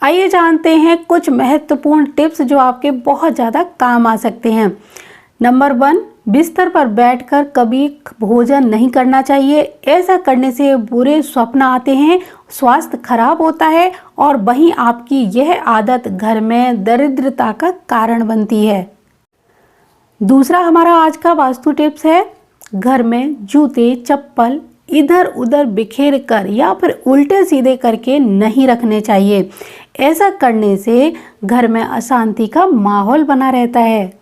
आइए जानते हैं कुछ महत्वपूर्ण टिप्स जो आपके बहुत ज़्यादा काम आ सकते हैं। नंबर 1, बिस्तर पर बैठकर कभी भोजन नहीं करना चाहिए। ऐसा करने से बुरे स्वप्न आते हैं, स्वास्थ्य खराब होता है और वहीं आपकी यह आदत घर में दरिद्रता का कारण बनती है। दूसरा हमारा आज का वास्तु टिप्स है, घर में जूते चप्पल इधर उधर बिखेर कर या फिर उल्टे सीधे करके नहीं रखने चाहिए। ऐसा करने से घर में अशांति का माहौल बना रहता है।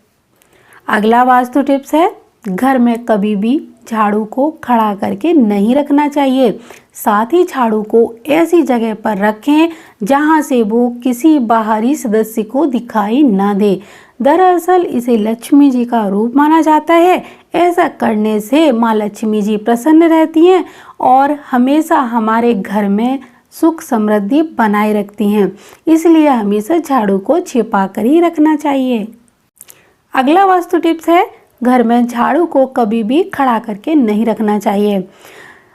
अगला वास्तु टिप्स है, घर में कभी भी झाड़ू को खड़ा करके नहीं रखना चाहिए। साथ ही झाड़ू को ऐसी जगह पर रखें जहां से वो किसी बाहरी सदस्य को दिखाई ना दे। दरअसल इसे लक्ष्मी जी का रूप माना जाता है। ऐसा करने से माँ लक्ष्मी जी प्रसन्न रहती हैं और हमेशा हमारे घर में सुख समृद्धि बनाए रखती हैं। इसलिए हमेशा झाड़ू को छिपा कर ही रखना चाहिए। अगला वास्तु टिप्स है, घर में झाड़ू को कभी भी खड़ा करके नहीं रखना चाहिए।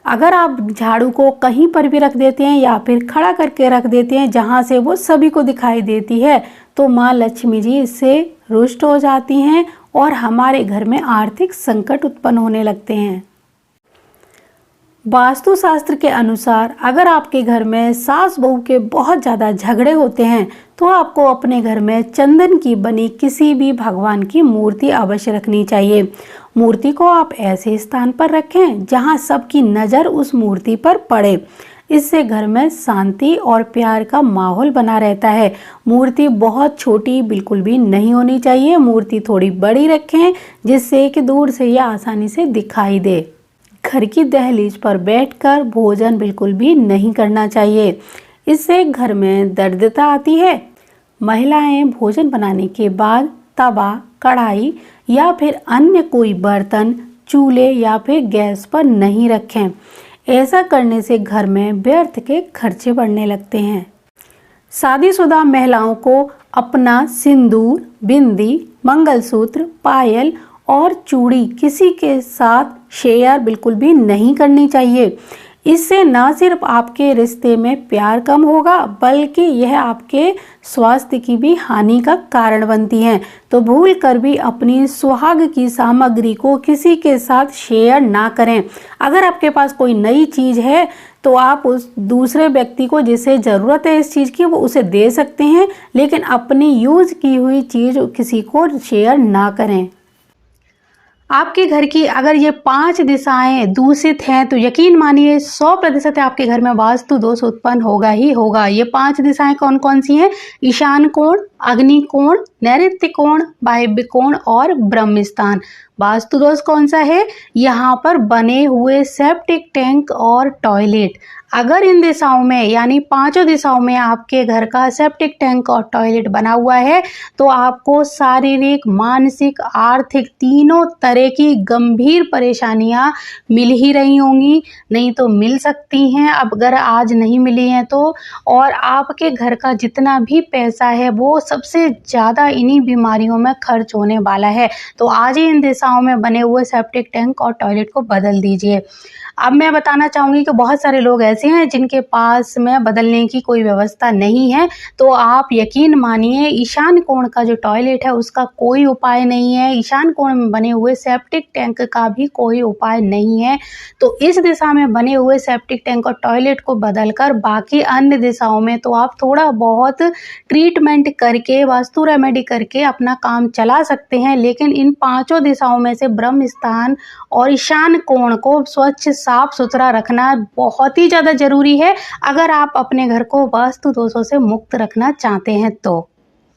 अगर आप झाड़ू को कहीं पर भी रख देते हैं या फिर खड़ा करके रख देते हैं जहां से वो सभी को दिखाई देती है, तो माँ लक्ष्मी जी इससे रुष्ट हो जाती हैं और हमारे घर में आर्थिक संकट उत्पन्न होने लगते हैं। वास्तु शास्त्र के अनुसार अगर आपके घर में सास बहू के बहुत ज़्यादा झगड़े होते हैं तो आपको अपने घर में चंदन की बनी किसी भी भगवान की मूर्ति अवश्य रखनी चाहिए। मूर्ति को आप ऐसे स्थान पर रखें जहां सबकी नज़र उस मूर्ति पर पड़े। इससे घर में शांति और प्यार का माहौल बना रहता है। मूर्ति बहुत छोटी बिल्कुल भी नहीं होनी चाहिए। मूर्ति थोड़ी बड़ी रखें जिससे कि दूर से यह आसानी से दिखाई दे। घर की दहलीज पर बैठकर भोजन बिल्कुल भी नहीं करना चाहिए। इससे घर में दरिद्रता आती है। महिलाएं भोजन बनाने के बाद तवा, कढ़ाई या फिर अन्य कोई बर्तन चूल्हे या फिर गैस पर नहीं रखें। ऐसा करने से घर में व्यर्थ के खर्चे बढ़ने लगते हैं। शादीशुदा महिलाओं को अपना सिंदूर, बिंदी, मंगलसूत्र, पायल और चूड़ी किसी के साथ शेयर बिल्कुल भी नहीं करनी चाहिए। इससे न सिर्फ आपके रिश्ते में प्यार कम होगा बल्कि यह आपके स्वास्थ्य की भी हानि का कारण बनती है। तो भूल कर भी अपनी सुहाग की सामग्री को किसी के साथ शेयर ना करें। अगर आपके पास कोई नई चीज़ है तो आप उस दूसरे व्यक्ति को जिसे ज़रूरत है इस चीज़ की वो उसे दे सकते हैं, लेकिन अपनी यूज़ की हुई चीज़ किसी को शेयर ना करें। आपके घर की अगर ये 5 दिशाएं दूषित हैं तो यकीन मानिए 100% आपके घर में वास्तु दोष उत्पन्न होगा ही होगा। ये 5 दिशाएं कौन कौन सी हैं? ईशान कोण, अग्नि कोण, नैऋत्य कोण, वायव्य कोण और ब्रह्म स्थान। वास्तु दोष कौन सा है? यहाँ पर बने हुए सेप्टिक टैंक और टॉयलेट। अगर इन दिशाओं में यानी 5 दिशाओं में आपके घर का सेप्टिक टैंक और टॉयलेट बना हुआ है तो आपको शारीरिक, मानसिक, आर्थिक तीनों तरह की गंभीर परेशानियां मिल ही रही होंगी, नहीं तो मिल सकती हैं। अब अगर आज नहीं मिली हैं तो और आपके घर का जितना भी पैसा है वो सबसे ज़्यादा इन्हीं बीमारियों में खर्च होने वाला है। तो आज ही इन दिशाओं में बने हुए सेप्टिक टैंक और टॉयलेट को बदल दीजिए। अब मैं बताना चाहूँगी कि बहुत सारे लोग ऐसे हैं जिनके पास में बदलने की कोई व्यवस्था नहीं है, तो आप यकीन मानिए ईशान कोण का जो टॉयलेट है उसका कोई उपाय नहीं है। ईशान कोण में बने हुए सेप्टिक टैंक का भी कोई उपाय नहीं है। तो इस दिशा में बने हुए सेप्टिक टैंक और टॉयलेट को बदलकर बाकी अन्य दिशाओं में तो आप थोड़ा बहुत ट्रीटमेंट करके, वास्तु रेमेडी करके अपना काम चला सकते हैं, लेकिन इन 5 दिशाओं में से ब्रह्म स्थान और ईशान कोण को स्वच्छ साफ सुथरा रखना बहुत ही ज़्यादा जरूरी है अगर आप अपने घर को वास्तु दोषों से मुक्त रखना चाहते हैं तो।